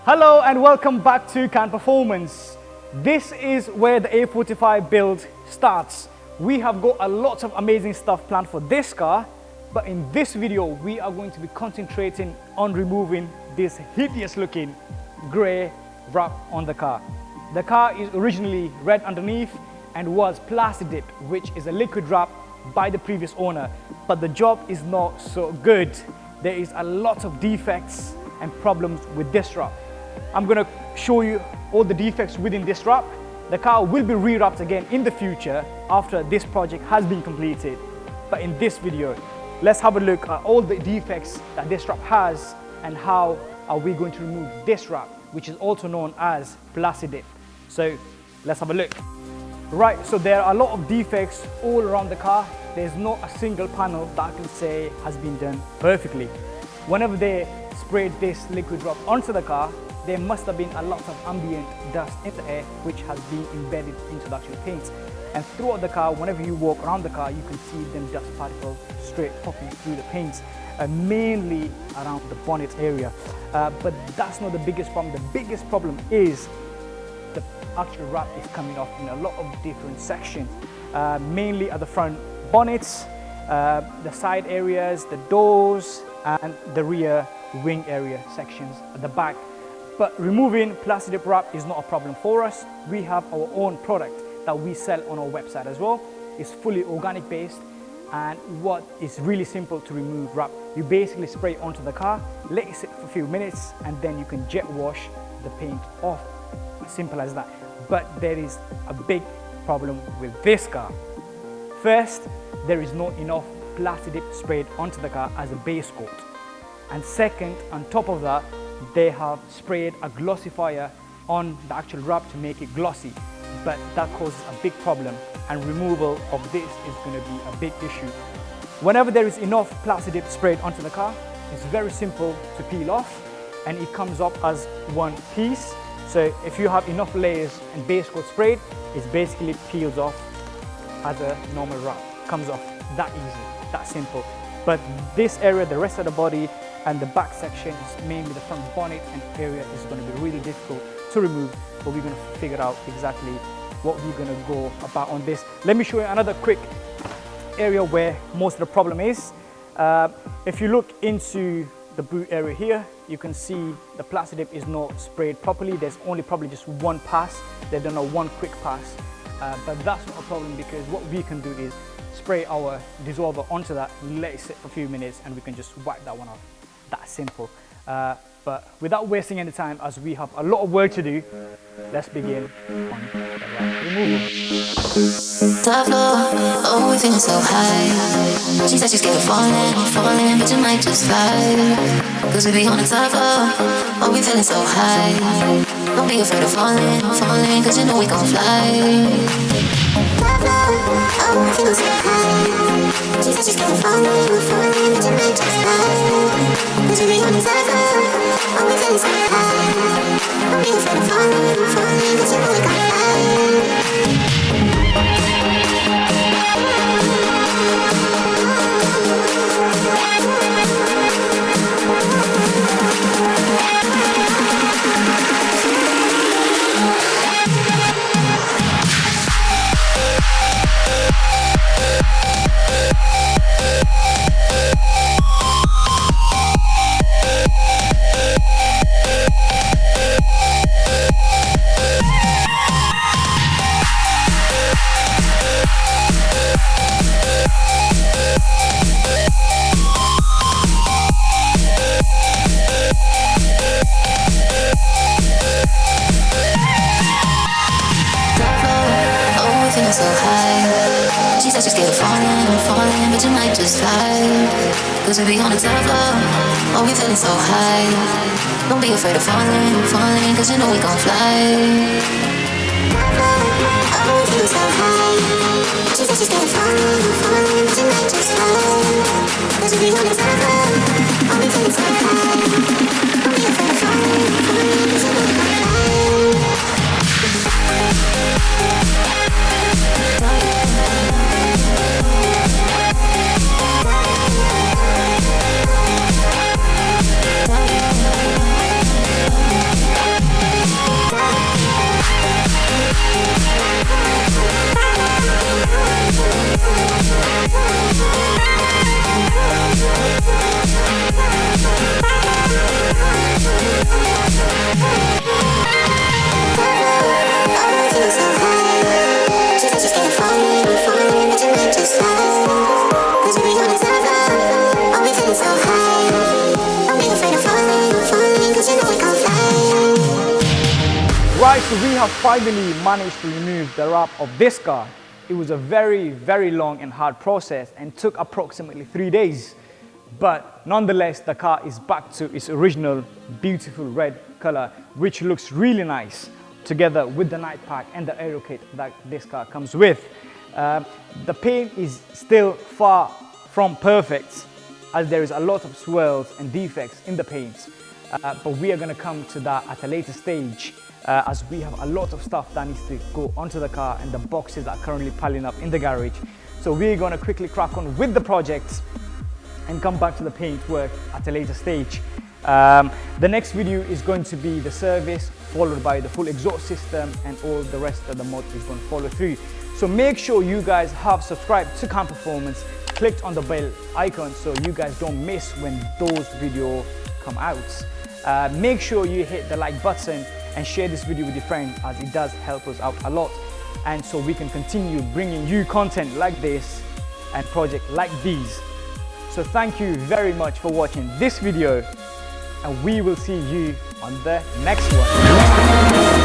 Hello and welcome back to Can Performance. This is where the A45 build starts. We have got a lot of amazing stuff planned for this car, but in this video we are going to be concentrating on removing this hideous looking grey wrap on the car. The car is originally red underneath and was plastic dipped, which is a liquid wrap by the previous owner, but the job is not so good. There is a lot of defects and problems with this wrap. I'm going to show you all the defects within this wrap. The car will be re-wrapped again in the future after this project has been completed. But in this video, let's have a look at all the defects that this wrap has and how are we going to remove this wrap, which is also known as plastic dip. So let's have a look. Right, so there are a lot of defects all around the car. There's not a single panel that I can say has been done perfectly. Whenever they sprayed this liquid wrap onto the car, there must have been a lot of ambient dust in the air which has been embedded into the actual paint. And throughout the car, whenever you walk around the car, you can see them dust particles straight popping through the paint, mainly around the bonnet area. But that's not the biggest problem. The biggest problem is the actual wrap is coming off in a lot of different sections, mainly at the front bonnets, the side areas, the doors, and the rear wing area sections at the back. But removing plastic dip wrap is not a problem for us. We have our own product that we sell on our website as well. It's fully organic based, and what is really simple to remove wrap. You basically spray it onto the car, let it sit for a few minutes, and then you can jet wash the paint off. Simple as that. But there is a big problem with this car. First, there is not enough plastic dip sprayed onto the car as a base coat. And second, on top of that, they have sprayed a glossifier on the actual wrap to make it glossy, but that causes a big problem, and removal of this is going to be a big issue. Whenever there is enough plastic dip sprayed onto the car, it's very simple to peel off and it comes up as one piece. So if you have enough layers and base coat sprayed, it basically peels off as a normal wrap. Comes off that easy, that simple. But this area, the rest of the body and the back section, is mainly the front bonnet and area, is going to be really difficult to remove, but we're going to figure out exactly what we're going to go about on this. Let me show you another quick area where most of the problem is. If you look into the boot area here, you can see the plastic dip is not sprayed properly. There's only probably just one pass. They've done a one quick pass, but that's not a problem, because what we can do is spray our dissolver onto that, let it sit for a few minutes, and we can just wipe that one off. That simple. But without wasting any time, as we have a lot of work to do, let's begin on the wrap removal. Top floor, oh, we're feeling so high. She said she's scared of falling, but you might just fly. Cause we be on the top floor, oh, we're feeling so high. Don't be afraid of falling, cause you know we gon' fly. Top floor, oh, we're feeling so high. She said she's scared of falling, but you might just fly. Cause we be on the top floor, oh, we're feeling so high. Don't be afraid of falling, cause you know we gon' fly. So high. She said she's scared of falling, but you might just fly. Cause we be on the top floor, oh, we feeling so high. Don't be afraid of falling, cause you know we gon' fly. Oh, we feeling so high. She said she's scared of falling, but you might just fly. Cause we be on the top floor, oh, we feeling so high. Don't be afraid of falling, cause you know we gon' fly. Right, so we have finally managed to remove the wrap of this car. It was a very, very long and hard process and took approximately 3 days. But nonetheless, the car is back to its original beautiful red color, which looks really nice together with the night pack and the aero kit that this car comes with. The paint is still far from perfect, as there is a lot of swirls and defects in the paint. But we are going to come to that at a later stage, as we have a lot of stuff that needs to go onto the car and the boxes that are currently piling up in the garage. So we're going to quickly crack on with the project and come back to the paint work at a later stage. The next video is going to be the service, followed by the full exhaust system, and all the rest of the mod is going to follow through. So make sure you guys have subscribed to Can Performance, clicked on the bell icon so you guys don't miss when those videos come out. Make sure you hit the like button and share this video with your friends, as it does help us out a lot, and so we can continue bringing you content like this and projects like these. So thank you very much for watching this video, and we will see you on the next one.